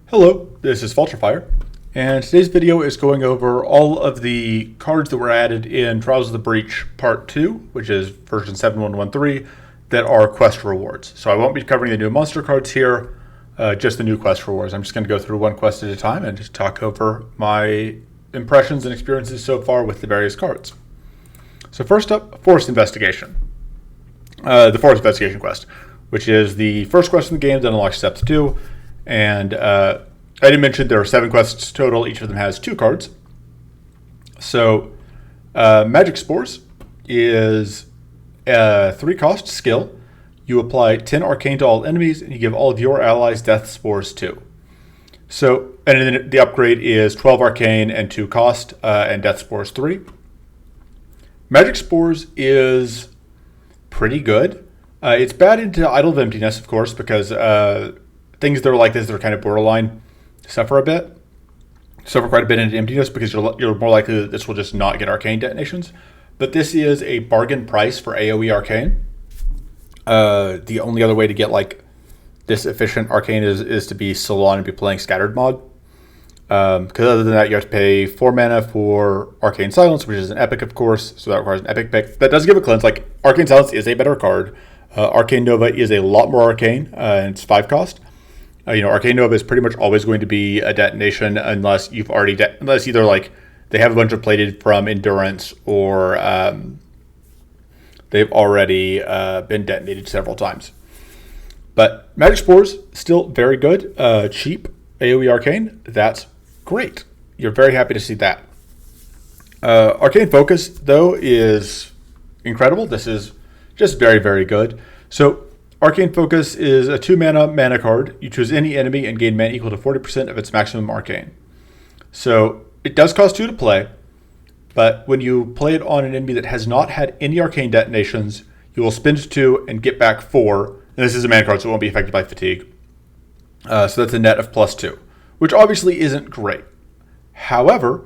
Hello, this is Vulturefire, and today's video is going over all of the cards that were added in Trials of the Breach Part 2, which is version 7113, that are quest rewards. So I won't be covering the new monster cards here, just the new quest rewards. I'm just going to go through one quest at a time and just talk over my impressions and experiences so far with the various cards. So first up, Forest Investigation. The Forest Investigation quest, which is the first quest in the game that unlocks steps 2. And I didn't mention there are 7 quests total. Each of them has 2 cards. So Magic Spores is a 3-cost skill. You apply 10 Arcane to all enemies, and you give all of your allies Death Spores too. So, and then the upgrade is 12 Arcane and 2 cost, and Death Spores 3. Magic Spores is pretty good. It's bad into Idol of Emptiness, of course, because things that are like this that are kind of borderline suffer quite a bit into emptiness because you're more likely that this will just not get arcane detonations. But this is a bargain price for AoE arcane. The only other way to get like this efficient arcane is to be Salon and be playing Scattered mod. Because other than that, you have to pay 4 mana for Arcane Silence, which is an epic, of course, so that requires an epic pick. That does give a cleanse. Like, Arcane Silence is a better card. Arcane Nova is a lot more arcane, and it's 5 cost. Arcane Nova is pretty much always going to be a detonation unless you've already unless either like they have a bunch of plated from Endurance or they've already been detonated several times. But Magic Spores still very good, cheap AoE arcane. That's great. You're very happy to see that. Arcane Focus though is incredible. This is just very, very good. So Arcane Focus is a 2 mana card. You choose any enemy and gain mana equal to 40% of its maximum arcane. So it does cost 2 to play, but when you play it on an enemy that has not had any arcane detonations, you will spend 2 and get back 4. And this is a mana card, so it won't be affected by fatigue. So that's a net of +2, which obviously isn't great. However,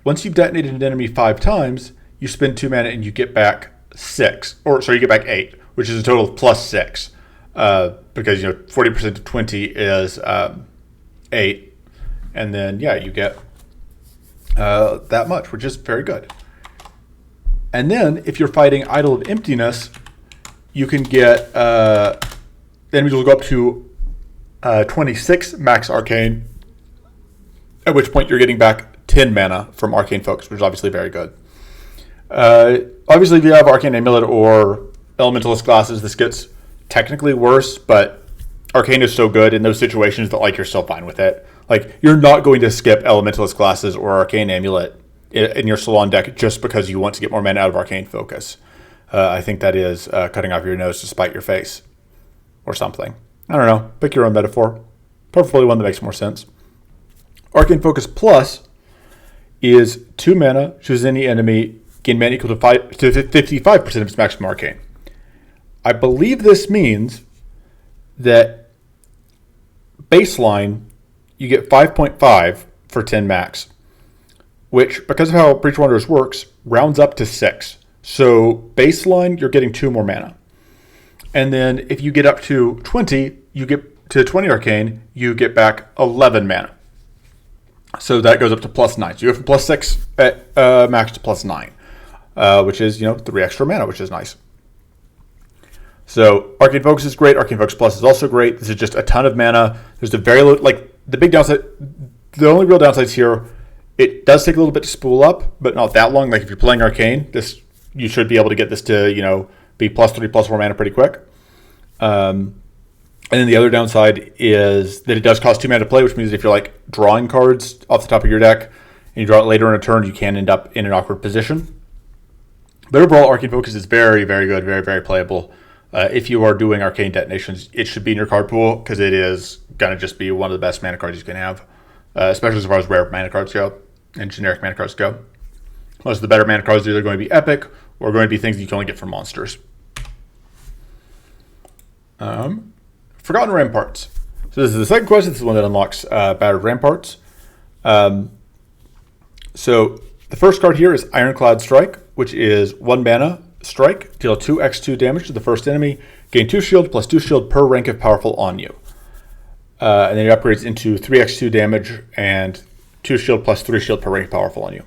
once you've detonated an enemy 5 times, you spend 2 mana and you get back 8, which is a total of +6. Because 40% of 20 is 8, and then you get that much, which is very good. And then if you're fighting Idol of Emptiness, you can get the enemies will go up to 26 max arcane, at which point you're getting back 10 mana from Arcane Focus, which is obviously very good. Obviously, if you have Arcane Amulet or Elementalist Glasses, this gets technically worse, but Arcane is so good in those situations that you're still fine with it. Like, you're not going to skip Elementalist Glasses or Arcane Amulet in your Salon deck just because you want to get more mana out of Arcane Focus. I think that is cutting off your nose to spite your face or something. I don't know. Pick your own metaphor. Preferably one that makes more sense. Arcane Focus Plus is 2 mana, choose any enemy, gain mana equal to 55% of its maximum arcane. I believe this means that baseline, you get 5.5 for 10 max, which, because of how Breach Wanderers works, rounds up to 6. So baseline, you're getting 2 more mana. And then if you get up to 20, you get to 20 arcane, you get back 11 mana. So that goes up to +9. So you go from +6 at max to +9, which is, 3 extra mana, which is nice. So Arcane Focus is great. Arcane Focus Plus is also great. This is just a ton of mana. There's a very low, the big downside, the only real downsides here, it does take a little bit to spool up, but not that long. Like if you're playing Arcane, you should be able to get this to, be +3, +4 mana pretty quick. And then the other downside is that it does cost 2 mana to play, which means if you're drawing cards off the top of your deck and you draw it later in a turn, you can end up in an awkward position. But overall, Arcane Focus is very, very good, very, very playable. If you are doing arcane detonations, it should be in your card pool because it is going to just be one of the best mana cards you can have, especially as far as rare mana cards go and generic mana cards go. Most of the better mana cards are either going to be epic or going to be things that you can only get from monsters. Forgotten Ramparts. So this is the second quest. This is the one that unlocks Battered Ramparts. So the first card here is Ironclad Strike, which is 1 mana. Strike, deal 2x2 damage to the first enemy, gain 2 shield plus 2 shield per rank if powerful on you. And then it upgrades into 3x2 damage and 2 shield plus 3 shield per rank powerful on you.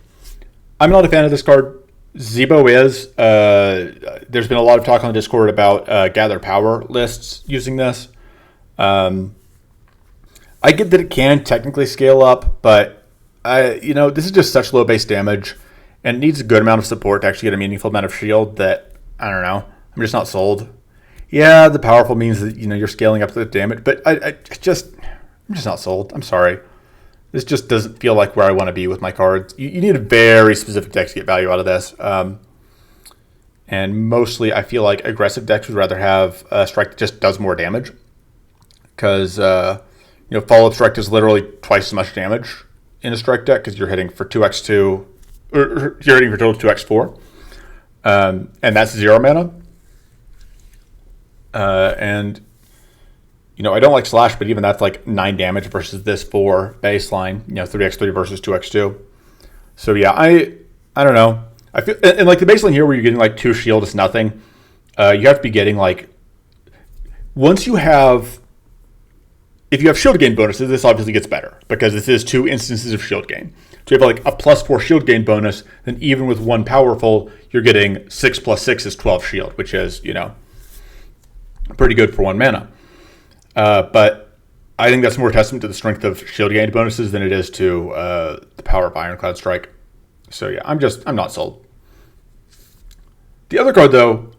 I'm not a fan of this card. Zebo is. There's been a lot of talk on the Discord about gather power lists using this. I get that it can technically scale up, but this is just such low base damage, and it needs a good amount of support to actually get a meaningful amount of shield that, I don't know, I'm just not sold. Yeah, the powerful means that, you're scaling up the damage, but I'm just not sold. I'm sorry. This just doesn't feel like where I want to be with my cards. You need a very specific deck to get value out of this. And mostly I feel like aggressive decks would rather have a strike that just does more damage. Because, follow-up strike does literally twice as much damage in a strike deck because you're hitting for 2x2, or you're hitting for total 2x4. And that's 0 mana. I don't like slash, but even that's like 9 damage versus this 4 baseline, 3x3 versus 2x2. So yeah, I don't know. I feel, and like the baseline here where you're getting like 2 shield is nothing. You have to be getting like, if you have shield gain bonuses, this obviously gets better because this is 2 instances of shield gain. So you have like a +4 shield gain bonus, then even with 1 powerful, you're getting 6 + 6 is 12 shield, which is, pretty good for 1 mana. But I think that's more testament to the strength of shield gain bonuses than it is to the power of Ironclad Strike. So yeah, I'm not sold. The other card, though,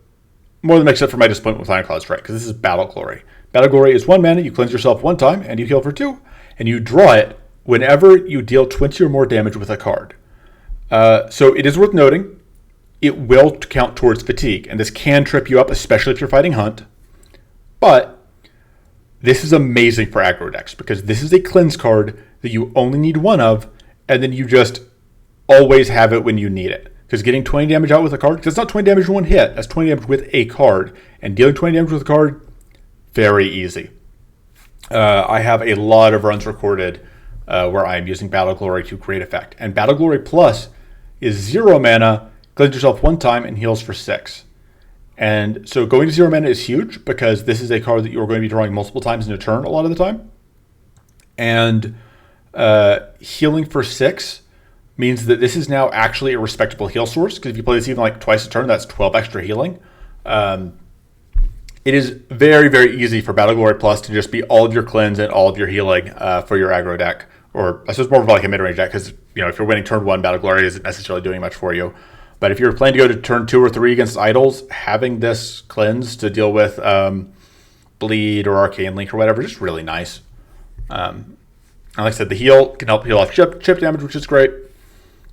more than makes up for my disappointment with Ironclad Strike, because this is Battle Glory. Battle Glory is 1 mana, you cleanse yourself 1 time, and you heal for 2, and you draw it whenever you deal 20 or more damage with a card. So it is worth noting, it will count towards fatigue, and this can trip you up, especially if you're fighting Hunt. But this is amazing for aggro decks because this is a cleanse card that you only need 1 of, and then you just always have it when you need it. Because getting 20 damage out with a card, because it's not 20 damage in 1 hit, that's 20 damage with a card, and dealing 20 damage with a card, very easy. I have a lot of runs recorded where I'm using Battle Glory to great effect. And Battle Glory Plus is 0 mana, cleanse yourself 1 time, and heals for 6. And so going to 0 mana is huge because this is a card that you're going to be drawing multiple times in a turn a lot of the time. And healing for 6 means that this is now actually a respectable heal source, because if you play this even like twice a turn, that's 12 extra healing. It is very, very easy for Battle Glory Plus to just be all of your cleanse and all of your healing for your aggro deck. Or I suppose more of like a mid-range deck, because if you're winning turn 1, Battle Glory isn't necessarily doing much for you. But if you're planning to go to turn 2 or 3 against idols, having this cleanse to deal with bleed or arcane link or whatever is just really nice. And like I said, the heal can help heal off chip damage, which is great.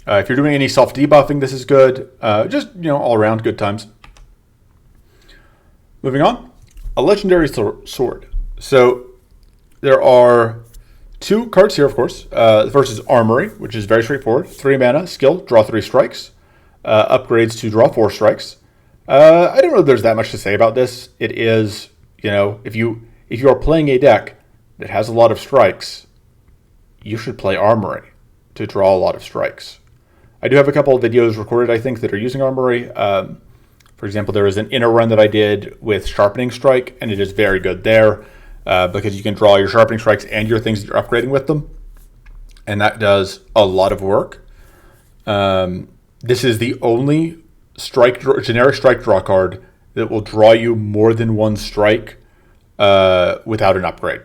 If you're doing any self-debuffing, this is good. Just, all around good times. Moving on, a legendary sword. So there are 2 cards here, of course. The first is Armory, which is very straightforward. 3 mana, skill, draw 3 strikes. Upgrades to draw 4 strikes. I don't know if there's that much to say about this. It is, if you are playing a deck that has a lot of strikes, you should play Armory to draw a lot of strikes. I do have a couple of videos recorded, I think, that are using Armory. For example, there is an inner run that I did with Sharpening Strike, and it is very good there because you can draw your Sharpening Strikes and your things that you're upgrading with them, and that does a lot of work. This is the only generic strike draw card that will draw you more than 1 strike without an upgrade.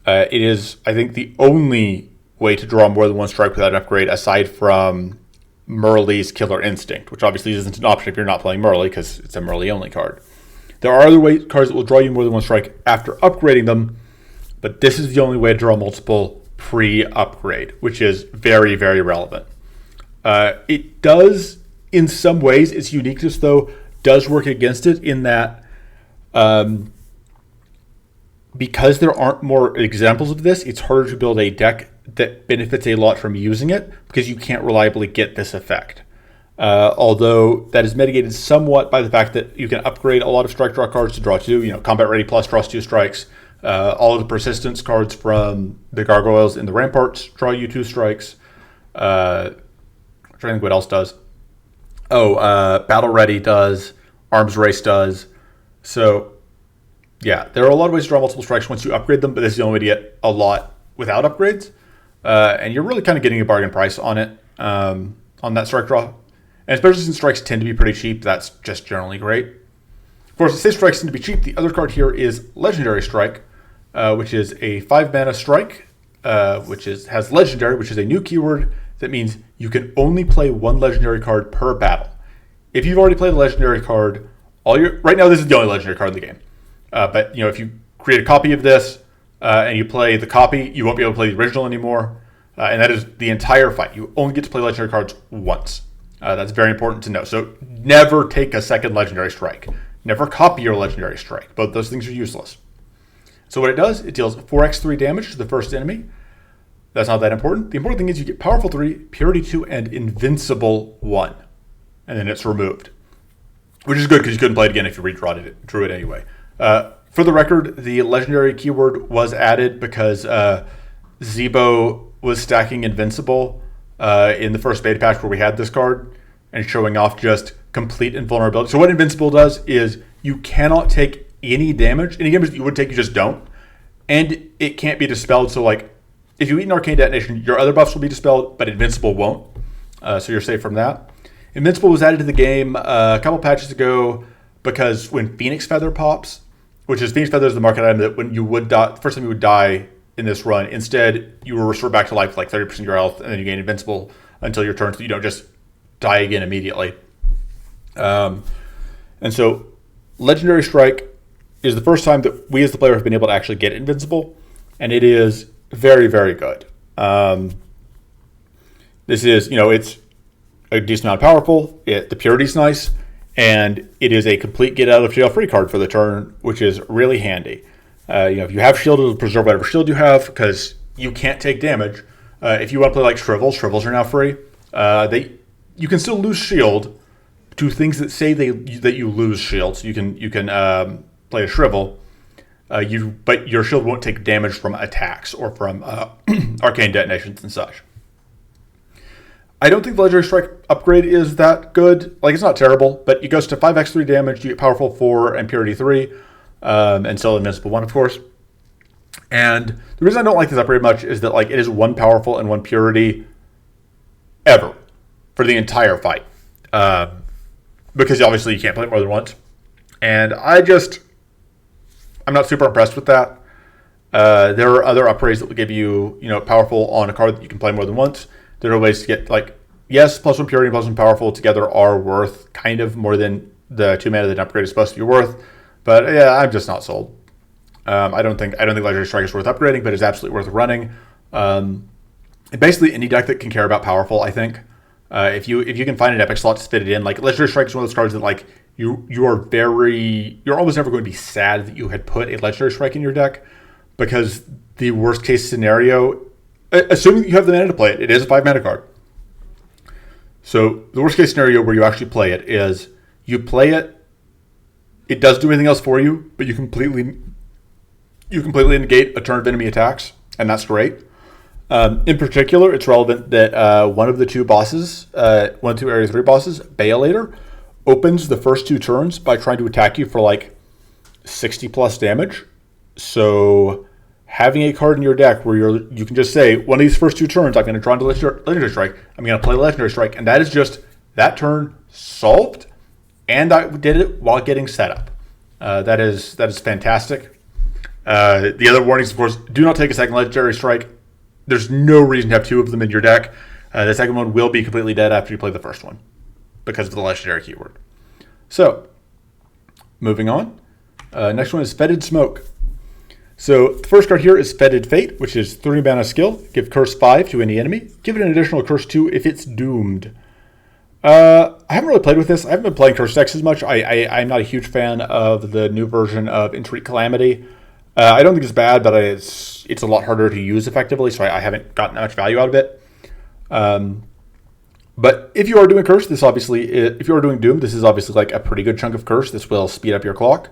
It is, I think, the only way to draw more than 1 strike without an upgrade, aside from Merle's Killer Instinct, which obviously isn't an option if you're not playing Merle because it's a Merle-only card. There are other cards that will draw you more than 1 strike after upgrading them, but this is the only way to draw multiple pre-upgrade, which is very, very relevant. It does, in some ways, its uniqueness, though, does work against it in that because there aren't more examples of this, it's harder to build a deck that benefits a lot from using it because you can't reliably get this effect. Although that is mitigated somewhat by the fact that you can upgrade a lot of strike draw cards to draw 2, Combat Ready Plus draws 2 strikes. All of the Persistence cards from the Gargoyles in the Ramparts draw you 2 strikes. I'm trying to think what else does. Battle Ready does. Arms Race does. So Yeah, there are a lot of ways to draw multiple strikes once you upgrade them, but this is the only way to get a lot without upgrades. And you're really kind of getting a bargain price on it, on that strike draw. And especially since strikes tend to be pretty cheap, that's just generally great. Of course, to say strikes tend to be cheap, the other card here is Legendary Strike, which is a 5-mana strike, which has Legendary, which is a new keyword that means you can only play one Legendary card per battle. If you've already played a Legendary card, right now this is the only Legendary card in the game. But if you create a copy of this and you play the copy, you won't be able to play the original anymore. And that is the entire fight. You only get to play Legendary cards once. That's very important to know. So never take a second Legendary Strike. Never copy your Legendary Strike. Both those things are useless. So what it does, it deals 4x3 damage to the first enemy. That's not that important. The important thing is you get Powerful 3, Purity 2, and Invincible 1. And then it's removed. Which is good because you couldn't play it again if you drew it anyway. For the record, the Legendary keyword was added because Zebo was stacking Invincible in the first beta patch where we had this card and showing off just complete invulnerability. So what Invincible does is you cannot take any damage. Any damage that you would take, you just don't. And it can't be dispelled. So like if you eat an Arcane Detonation, your other buffs will be dispelled, but Invincible won't. So you're safe from that. Invincible was added to the game a couple patches ago because when Phoenix Feather pops, which is Phoenix Feather is the market item that when you would die, first time you would die in this run, instead you were restored back to life with like 30% of your health, and then you gain Invincible until your turn, so you don't just die again immediately. And so Legendary Strike is the first time that we as the player have been able to actually get Invincible, and it is very, very good. This is, it's a decent amount of powerful. The purity's nice, and it is a complete get out of jail free card for the turn, which is really handy. If you have shield, it'll preserve whatever shield you have because you can't take damage. If you want to play like Shrivels are now free. You can still lose shield to things that say that you lose shield. So you can play a Shrivel, but your shield won't take damage from attacks or from arcane detonations and such. I don't think the Legendary Strike upgrade is that good. Like, it's not terrible, but it goes to 5x3 damage, you get Powerful 4 and Purity 3, and still Invincible 1, of course. And the reason I don't like this upgrade much is that, like, it is 1 Powerful and 1 Purity ever for the entire fight. Because obviously you can't play it more than once. And I'm not super impressed with that. There are other upgrades that will give you, Powerful on a card that you can play more than once. There are ways to get, yes, plus 1 Purity and plus 1 Powerful together are worth kind of more than the 2 mana that an upgrade is supposed to be worth. But yeah, I'm just not sold. I don't think Legendary Strike is worth upgrading, but it's absolutely worth running. Basically, any deck that can care about Powerful, I think. If you can find an epic slot to fit it in, like Legendary Strike is one of those cards that you're almost never going to be sad that you had put a Legendary Strike in your deck, because the worst case scenario, assuming that you have the mana to play it, it is a 5-mana card. So the worst case scenario where you actually play it is you play it, it does do anything else for you, but you completely negate a turn of enemy attacks, and that's great. In particular, it's relevant that one of the two bosses, one of the two Area 3 bosses, Baelator, opens the first 2 turns by trying to attack you for 60 plus damage. So having a card in your deck where you can just say, one of these first 2 turns, I'm going to draw into Legendary Strike, I'm going to play Legendary Strike, and that is just that turn solved, and I did it while getting set up. That is fantastic. The other warnings, of course, do not take a second Legendary Strike. There's no reason to have 2 of them in your deck. The second one will be completely dead after you play the first one because of the Legendary keyword. So, moving on. Next one is Fetid Smoke. So, the first card here is Fetid Fate, which is 3 mana skill. Give Curse 5 to any enemy. Give it an additional Curse 2 if it's doomed. I haven't really played with this. I haven't been playing Curse decks as much. I'm not a huge fan of the new version of Entreat Calamity. I don't think it's bad, but it's a lot harder to use effectively, so I haven't gotten that much value out of it. But if you are doing Curse, if you are doing Doom, this is obviously a pretty good chunk of Curse. This will speed up your clock.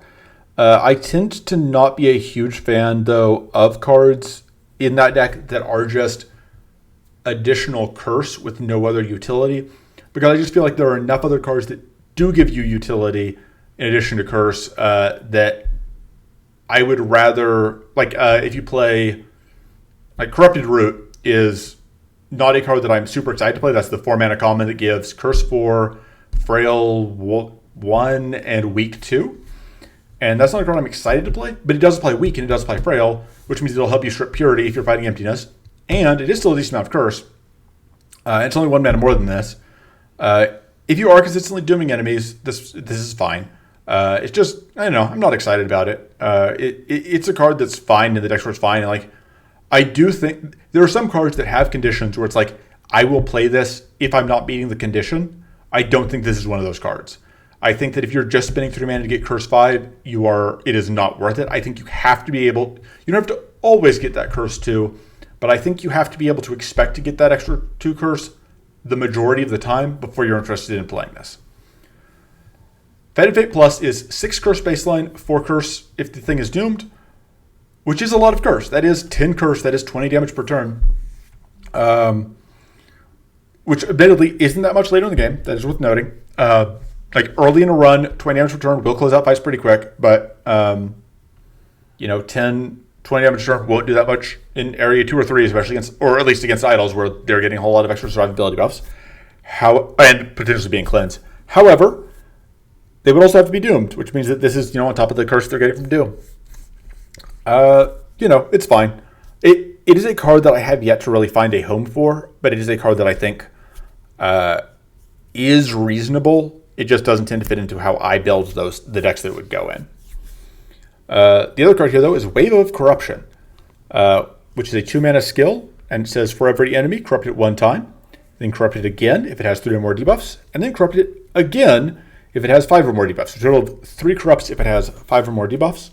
I tend to not be a huge fan, though, of cards in that deck that are just additional Curse with no other utility, because I just feel like there are enough other cards that do give you utility in addition to Curse that I would rather, like, if you play, like, Corrupted Root is not a card that I'm super excited to play. That's the 4-mana common that gives Curse 4, Frail 1, and Weak 2. And that's not a card I'm excited to play, but it does apply Weak and it does apply Frail, which means it'll help you strip Purity if you're fighting Emptiness. And it is still a decent amount of Curse. It's only 1 mana more than this. If you are consistently dooming enemies, this is fine. It's just, I don't know, I'm not excited about it. It's a card that's fine in the deck where it's fine. And like, I do think there are some cards that have conditions where it's like, I will play this if I'm not beating the condition. I don't think this is one of those cards. I think that if you're just spending 3 mana to get Curse 5, it is not worth it. I think you have to be able, you don't have to always get that Curse 2, but I think you have to be able to expect to get that extra 2 Curse the majority of the time before you're interested in playing this. Fetid Fate Plus is 6 Curse baseline, 4 Curse if the thing is doomed, which is a lot of Curse. That is 10 Curse, that is 20 damage per turn. Which admittedly isn't that much later in the game. That is worth noting. Like early in a run, 20 damage per turn will close out fights pretty quick, but 10, 20 damage per turn won't do that much in area 2 or 3, especially against, or at least against idols where they're getting a whole lot of extra survivability buffs. And potentially being cleansed. However, they would also have to be doomed, which means that this is, on top of the curse they're getting from doom. It's fine. It is a card that I have yet to really find a home for, but it is a card that I think is reasonable. It just doesn't tend to fit into how I build the decks that it would go in. The other card here, though, is Wave of Corruption, which is a 2-mana skill, and it says for every enemy, corrupt it 1 time, then corrupt it again if it has 3 or more debuffs, and then corrupt it again if it has 5 or more debuffs. So a total of 3 corrupts if it has 5 or more debuffs.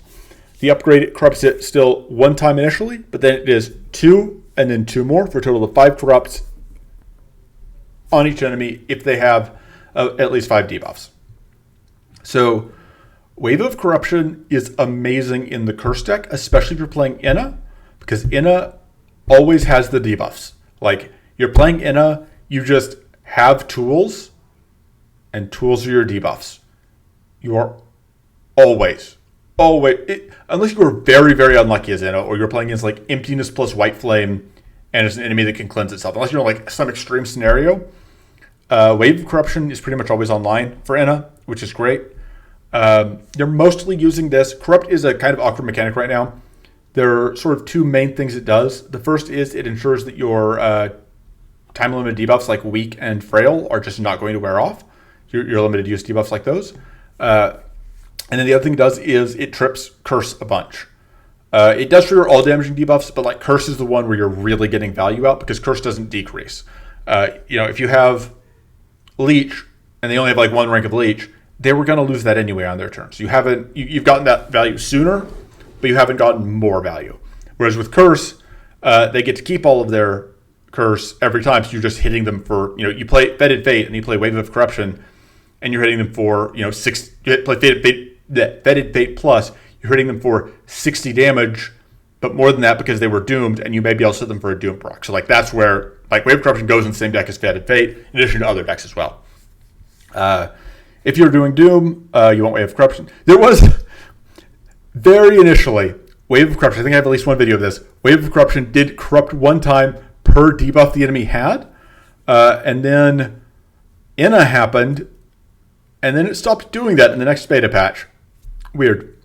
The upgrade corrupts it still 1 time initially, but then it is 2 and then 2 more for a total of 5 corrupts on each enemy if they have at least 5 debuffs. So Wave of Corruption is amazing in the curse deck, especially if you're playing Inna, because Inna always has the debuffs. Like, you're playing Inna, you just have tools, and tools are your debuffs. You are always, unless you are very, very unlucky as Inna, or you're playing against like Emptiness plus White Flame, and it's an enemy that can cleanse itself. Unless you're like some extreme scenario, Wave of Corruption is pretty much always online for Inna, which is great. They're mostly using this. Corrupt is a kind of awkward mechanic right now. There are sort of 2 main things it does. The first is it ensures that your time-limited debuffs like Weak and Frail are just not going to wear off. You're limited to use debuffs like those. And then the other thing it does is it trips Curse a bunch. It does trigger all damaging debuffs, but like Curse is the one where you're really getting value out because Curse doesn't decrease. If you have Leech and they only have like 1 rank of Leech, they were going to lose that anyway on their turn. So you've gotten that value sooner, but you haven't gotten more value. Whereas with Curse, they get to keep all of their Curse every time. So you're just hitting them for, you play Fetid Fate and you play Wave of Corruption, and you're hitting them for, 6. You play Fetid Fate Plus, you're hitting them for 60 damage, but more than that because they were doomed, and you may be able to set them for a doom proc. So like that's where like Wave of Corruption goes in the same deck as Fetid Fate, in addition to other decks as well. If you're doing Doom, you want Wave of Corruption. There was very initially Wave of Corruption. I think I have at least one video of this. Wave of Corruption did corrupt 1 time per debuff the enemy had, and then Inna happened, and then it stopped doing that in the next beta patch. Weird.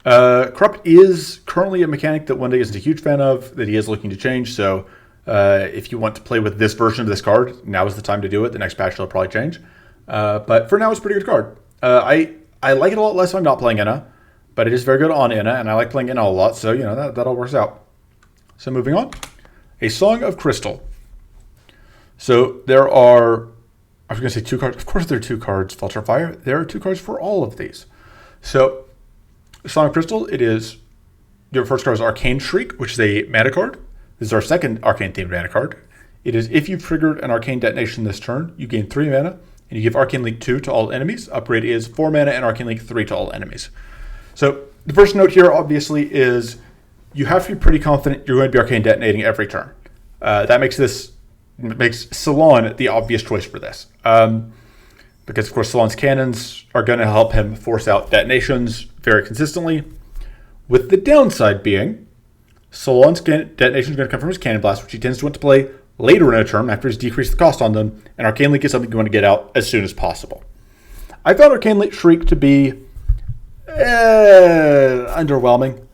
Corrupt is currently a mechanic that One Day isn't a huge fan of, that he is looking to change. So if you want to play with this version of this card, now is the time to do it. The next patch will probably change. But for now, it's a pretty good card. I like it a lot less when I'm not playing Inna, but it is very good on Inna, and I like playing Inna a lot, so that all works out. So moving on. A Song of Crystal. So there are, I was going to say 2 cards. Of course there are 2 cards, Filter Fire. There are 2 cards for all of these. So Song of Crystal, your first card is Arcane Shriek, which is a mana card. This is our second Arcane themed mana card. It is, if you've triggered an Arcane detonation this turn, you gain 3 mana, and you give Arcane Link 2 to all enemies. Upgrade is 4 mana and Arcane Link 3 to all enemies. So the first note here, obviously, is you have to be pretty confident you're going to be Arcane detonating every turn. That makes Salon the obvious choice for this. Because, of course, Salon's cannons are going to help him force out detonations very consistently. with the downside being Solon's detonation is going to come from his Cannon Blast, which he tends to want to play later in a turn after he's decreased the cost on them, and Arcane Leak is something you want to get out as soon as possible. I found Arcane Leak Shriek to be underwhelming.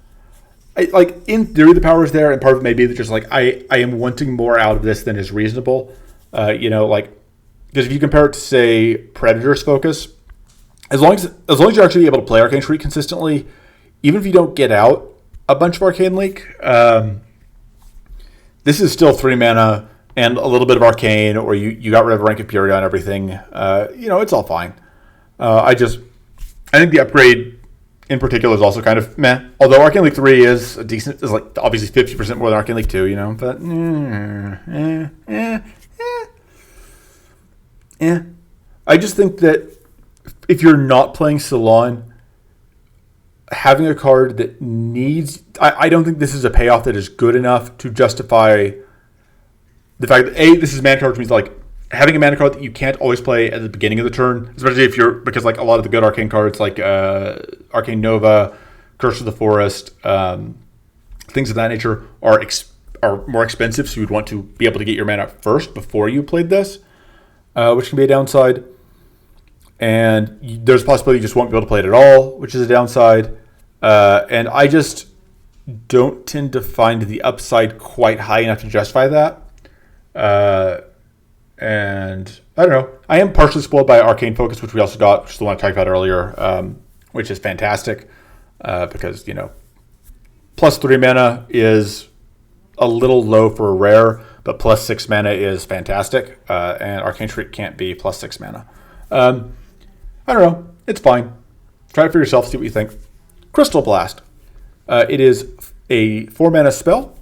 In theory, the power is there, and part of it may be that just like I am wanting more out of this than is reasonable. Because if you compare it to, say, Predator's Focus, as long as you're actually able to play Arcane Shriek consistently, even if you don't get out a bunch of Arcane Leak, this is still 3 mana and a little bit of Arcane, or you got rid of Rank of Fury on everything. It's all fine. I think the upgrade in particular is also kind of meh. Although Arcane Leak 3 is like obviously 50% more than Arcane Leak 2, but I just think that if you're not playing Salon, having a card that needs... I don't think this is a payoff that is good enough to justify the fact that, this is a mana card, which means like having a mana card that you can't always play at the beginning of the turn, especially because like a lot of the good Arcane cards like Arcane Nova, Curse of the Forest, things of that nature are more expensive, so you'd want to be able to get your mana first before you played this, which can be a downside. And there's a possibility you just won't be able to play it at all, which is a downside. And I just don't tend to find the upside quite high enough to justify that. And I don't know. I am partially spoiled by Arcane Focus, which we also got, which is the one I talked about earlier, which is fantastic because, plus 3 mana is a little low for a rare, but plus 6 mana is fantastic. And Arcane Shriek can't be plus 6 mana. I don't know. It's fine. Try it for yourself, see what you think. Crystal Blast. It is a 4 mana spell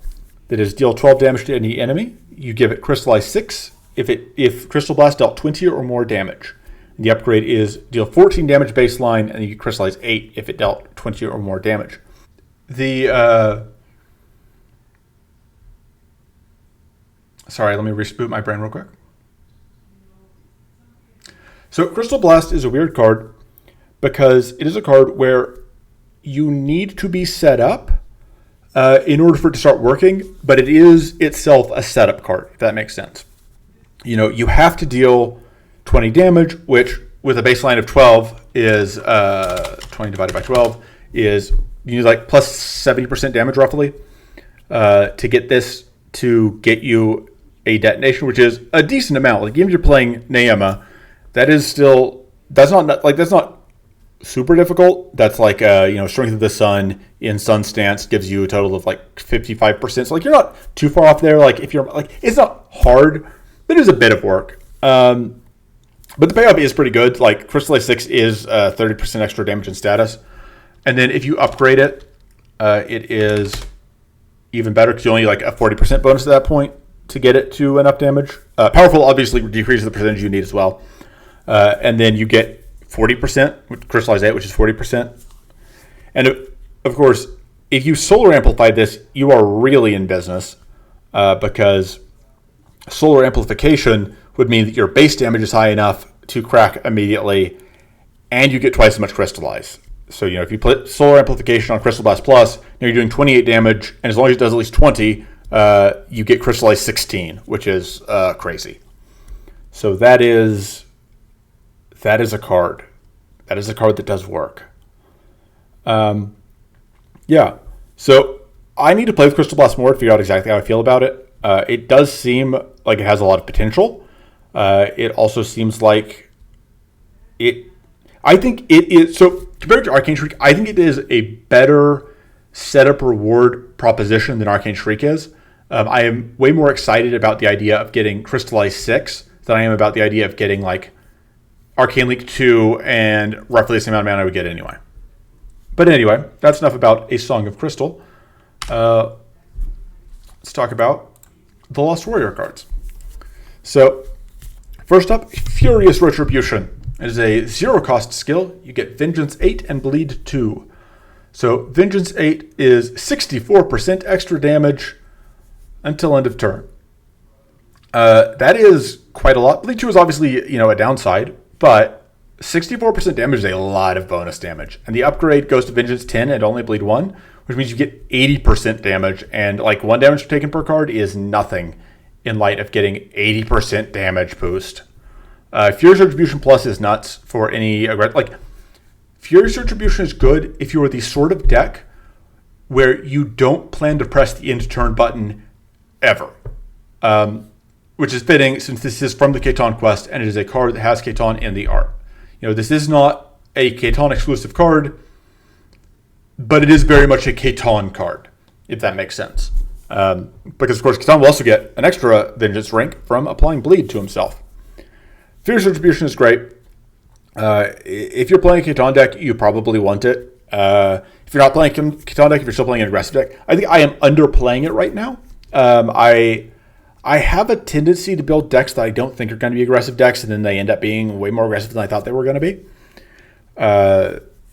that is deal 12 damage to any enemy. You give it Crystallize 6 if Crystal Blast dealt 20 or more damage. And the upgrade is deal 14 damage baseline, and you get Crystallize 8 if it dealt 20 or more damage. Sorry, let me reboot my brain real quick. So Crystal Blast is a weird card because it is a card where you need to be set up in order for it to start working, but it is itself a setup card, if that makes sense. You have to deal 20 damage, which with a baseline of 12 is 20 divided by 12 is you need like plus 70% damage roughly to get this to get you a detonation, which is a decent amount. Like even if you're playing Naema, that's not super difficult. That's like Strength of the Sun in Sun Stance gives you a total of like 55%. So like you're not too far off there. Like if you're like it's not hard, but it is a bit of work. But the payoff is pretty good. Like Crystallize 6 is 30% extra damage and status, and then if you upgrade it, it is even better because you only like a 40% bonus at that point to get it to enough damage. Powerful obviously decreases the percentage you need as well. And then you get 40% with Crystallize 8, which is 40%. And of course, if you solar amplify this, you are really in business because solar amplification would mean that your base damage is high enough to crack immediately, and you get twice as much Crystallize. So, if you put solar amplification on Crystal Blast Plus, now you're doing 28 damage, and as long as it does at least 20, you get Crystallize 16, which is crazy. So that is a card. That is a card that does work. So I need to play with Crystal Blast more to figure out exactly how I feel about it. It does seem like it has a lot of potential. It also seems like I think it is... So compared to Arcane Shriek, I think it is a better setup reward proposition than Arcane Shriek is. I am way more excited about the idea of getting Crystallize 6 than I am about the idea of getting like Arcane Leak 2 and roughly the same amount of mana I would get anyway. But anyway, that's enough about A Song of Crystal. Let's talk about the Lost Warrior cards. So, first up, Furious Retribution. It is a 0-cost skill. You get Vengeance 8 and Bleed 2. So, Vengeance 8 is 64% extra damage until end of turn. That is quite a lot. Bleed 2 is obviously, a downside, but 64% damage is a lot of bonus damage. And the upgrade goes to Vengeance 10 and only Bleed 1, which means you get 80% damage, and like 1 damage taken per card is nothing in light of getting 80% damage boost. Furious Retribution Plus is nuts for any like. Furious Retribution is good if you are the sort of deck where you don't plan to press the end turn button ever, which is fitting since this is from the Catan quest and it is a card that has Catan in the art. This is not a Catan exclusive card, but it is very much a Catan card, if that makes sense. Because of course Catan will also get an extra Vengeance rank from applying bleed to himself. Furious Retribution is great. If you're playing a Catan deck, you probably want it. If you're not playing a Catan deck, if you're still playing an aggressive deck, I think I am underplaying it right now. I have a tendency to build decks that I don't think are going to be aggressive decks, and then they end up being way more aggressive than I thought they were going to be.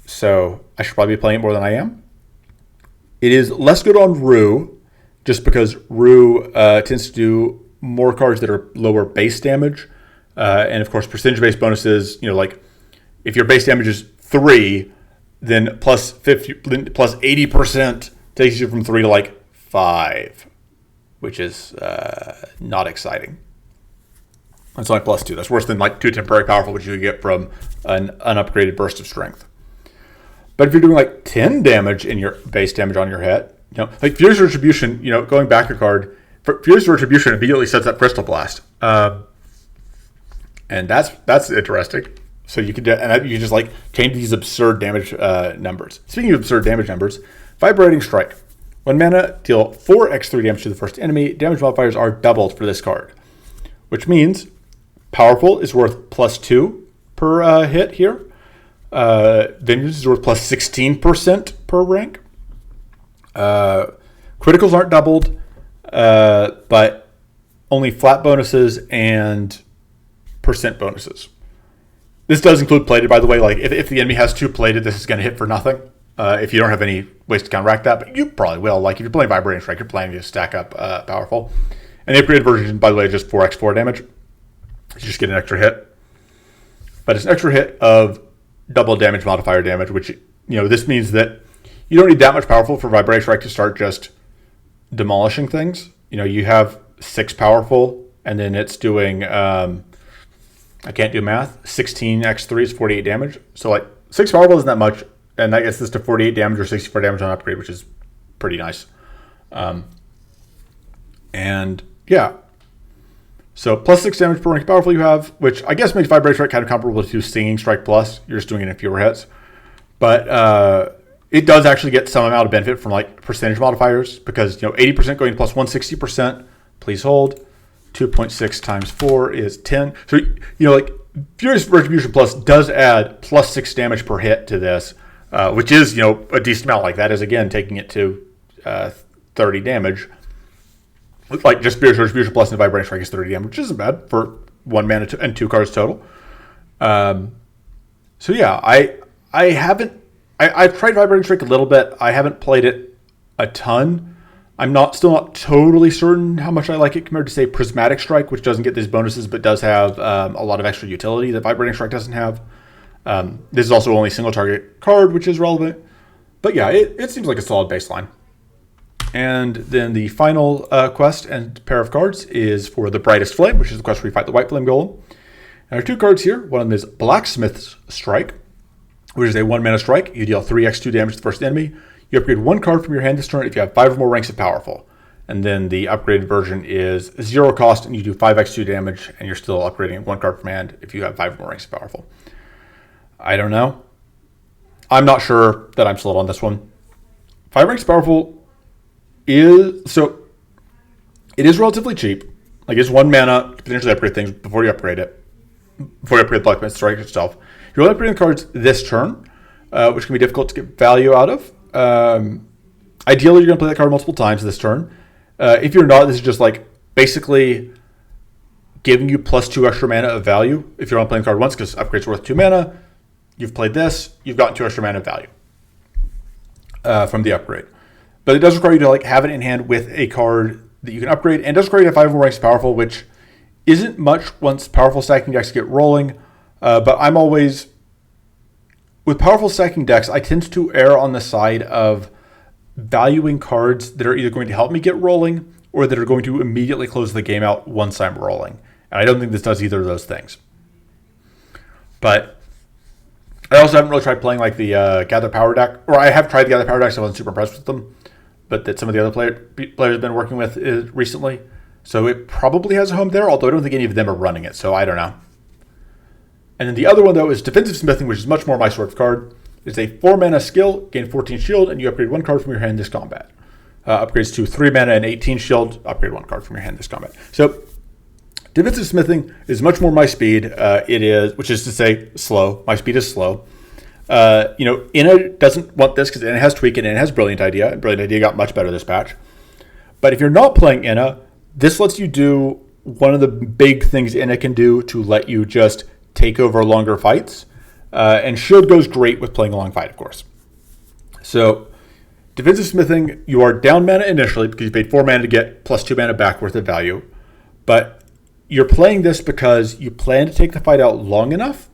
So I should probably be playing it more than I am. It is less good on Rue, just because Rue tends to do more cards that are lower base damage. And of course, percentage-based bonuses, like if your base damage is 3, then plus 80% takes you from 3 to like 5, which is not exciting. That's only plus 2. That's worse than like 2 temporary powerful, which you get from an unupgraded burst of strength. But if you're doing like 10 damage in your base damage on your hit, like Furious Retribution, going back a card, Furious Retribution immediately sets up Crystal Blast. And that's interesting. So you could just like change these absurd damage numbers. Speaking of absurd damage numbers, Vibrating Strike. 1 mana, deal 4x3 damage to the first enemy. Damage modifiers are doubled for this card, which means Powerful is worth plus 2 per hit here. Vengeance is worth plus 16% per rank. Criticals aren't doubled, but only flat bonuses and percent bonuses. This does include plated, by the way. Like if the enemy has 2 plated, this is going to hit for nothing. If you don't have any ways to counteract that, but you probably will. Like if you're playing Vibrating Strike, you're planning to stack up Powerful. And the upgraded version, by the way, is just 4x4 damage. You just get an extra hit. But it's an extra hit of double damage modifier damage, which, this means that you don't need that much Powerful for Vibrating Strike to start just demolishing things. You have 6 Powerful, and then it's doing, I can't do math, 16x3 is 48 damage. So like 6 Powerful isn't that much, and that gets this to 48 damage or 64 damage on upgrade, which is pretty nice. And yeah. So plus 6 damage per rank Powerful you have, which I guess makes Vibrating Strike kind of comparable to Stinging Strike Plus. You're just doing it in fewer hits. But it does actually get some amount of benefit from like percentage modifiers, because 80% going to plus 160%. Please hold. 2.6 times 4 is 10. So like Furious Retribution Plus does add plus 6 damage per hit to this, which is a decent amount. Like that is again taking it to 30 damage. Like just Furious Retribution Plus and Vibrating Strike is 30 damage, which isn't bad for 1 mana and 2 cards total. So yeah, I've tried Vibrating Strike a little bit. I haven't played it a ton. I'm still not totally certain how much I like it compared to, say, Prismatic Strike, which doesn't get these bonuses but does have a lot of extra utility that Vibrating Strike doesn't have. This is also only a single target card, which is relevant. But yeah, it seems like a solid baseline. And then the final quest and pair of cards is for the Brightest Flame, which is the quest where you fight the White Flame Golem. And there are 2 cards here. One of them is Blacksmith's Strike, which is a 1 mana strike. You deal 3x2 damage to the first enemy. You upgrade 1 card from your hand this turn if you have 5 or more ranks of Powerful. And then the upgraded version is 0 cost, and you do 5x2 damage, and you're still upgrading 1 card from hand if you have 5 or more ranks of Powerful. I don't know. I'm not sure that I'm sold on this one. 5 ranks of Powerful it is relatively cheap. Like it's 1 mana to potentially upgrade things before you upgrade it. Before you upgrade the Blacksmith Strike itself. You're only upgrading the cards this turn, which can be difficult to get value out of. Ideally, you're going to play that card multiple times this turn. If you're not, this is just like basically giving you plus 2 extra mana of value if you're only playing the card once, because upgrade's worth 2 mana. You've played this, you've gotten 2 extra mana of value from the upgrade. But it does require you to like have it in hand with a card that you can upgrade, and it does require you to have 5 more ranks Powerful, which isn't much once Powerful stacking decks get rolling. But I'm always, with Powerful stacking decks, I tend to err on the side of valuing cards that are either going to help me get rolling or that are going to immediately close the game out once I'm rolling. And I don't think this does either of those things. But I also haven't really tried playing like the Gather Power deck, or I have tried the Gather Power decks. I wasn't super impressed with them, but that some of the other players have been working with recently. So it probably has a home there, although I don't think any of them are running it, so I don't know. And then the other one, though, is Defensive Smithing, which is much more my sort of card. It's a 4-mana skill, gain 14 shield, and you upgrade 1 card from your hand this combat. Upgrades to 3 mana and 18 shield, upgrade 1 card from your hand this combat. So Defensive Smithing is much more my speed. It is, which is to say, slow. My speed is slow. Inna doesn't want this because Inna has Tweak and Inna has Brilliant Idea, and Brilliant Idea got much better this patch. But if you're not playing Inna, this lets you do one of the big things Inna can do to let you just take over longer fights. And Shield goes great with playing a long fight, of course. So Defensive Smithing, you are down mana initially because you paid 4 mana to get plus 2 mana back worth of value. But you're playing this because you plan to take the fight out long enough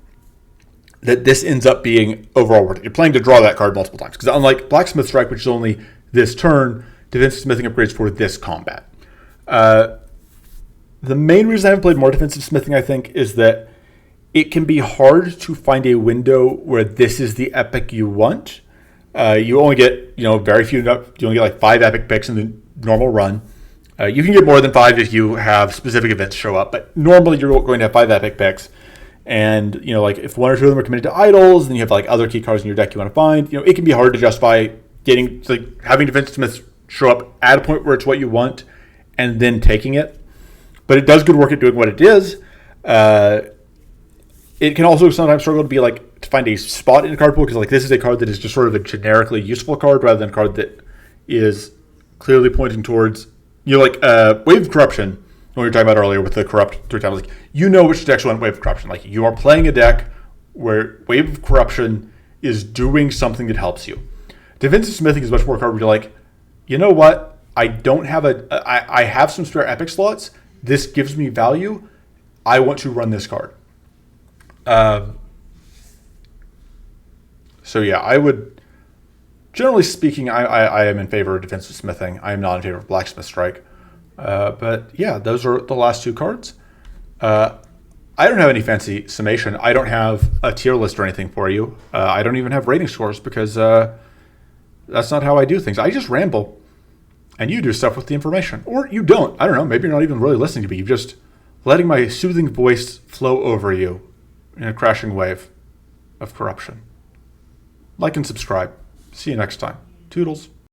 that this ends up being overall worth it. You're playing to draw that card multiple times. Because unlike Blacksmith Strike, which is only this turn, Defensive Smithing upgrades for this combat. The main reason I haven't played more Defensive Smithing, I think, is that it can be hard to find a window where this is the epic you want. You only get, very few. You only get like 5 epic picks in the normal run. You can get more than 5 if you have specific events show up, but normally you're going to have 5 epic picks. And, if 1 or 2 of them are committed to idols, then you have like other key cards in your deck you want to find. It can be hard to justify having Defensive Smiths show up at a point where it's what you want and then taking it. But it does good work at doing what it is. It can also sometimes struggle to be to find a spot in a card pool because this is a card that is just sort of a generically useful card rather than a card that is clearly pointing towards Wave of Corruption. When we were talking about earlier with the corrupt 3 times, which decks want Wave of Corruption. You are playing a deck where Wave of Corruption is doing something that helps you. Defensive Smithing is much more a card where you're like, you know what? I don't have I have some spare epic slots. This gives me value. I want to run this card. So yeah, I would, generally speaking, I am in favor of Defensive Smithing. I am not in favor of Blacksmith Strike. But yeah, those are the last 2 cards. I don't have any fancy summation. I don't have a tier list or anything for you. I don't even have rating scores because that's not how I do things. I just ramble, and you do stuff with the information. Or you don't. I don't know. Maybe you're not even really listening to me. You're just letting my soothing voice flow over you in a crashing wave of corruption. Like and subscribe. See you next time. Toodles.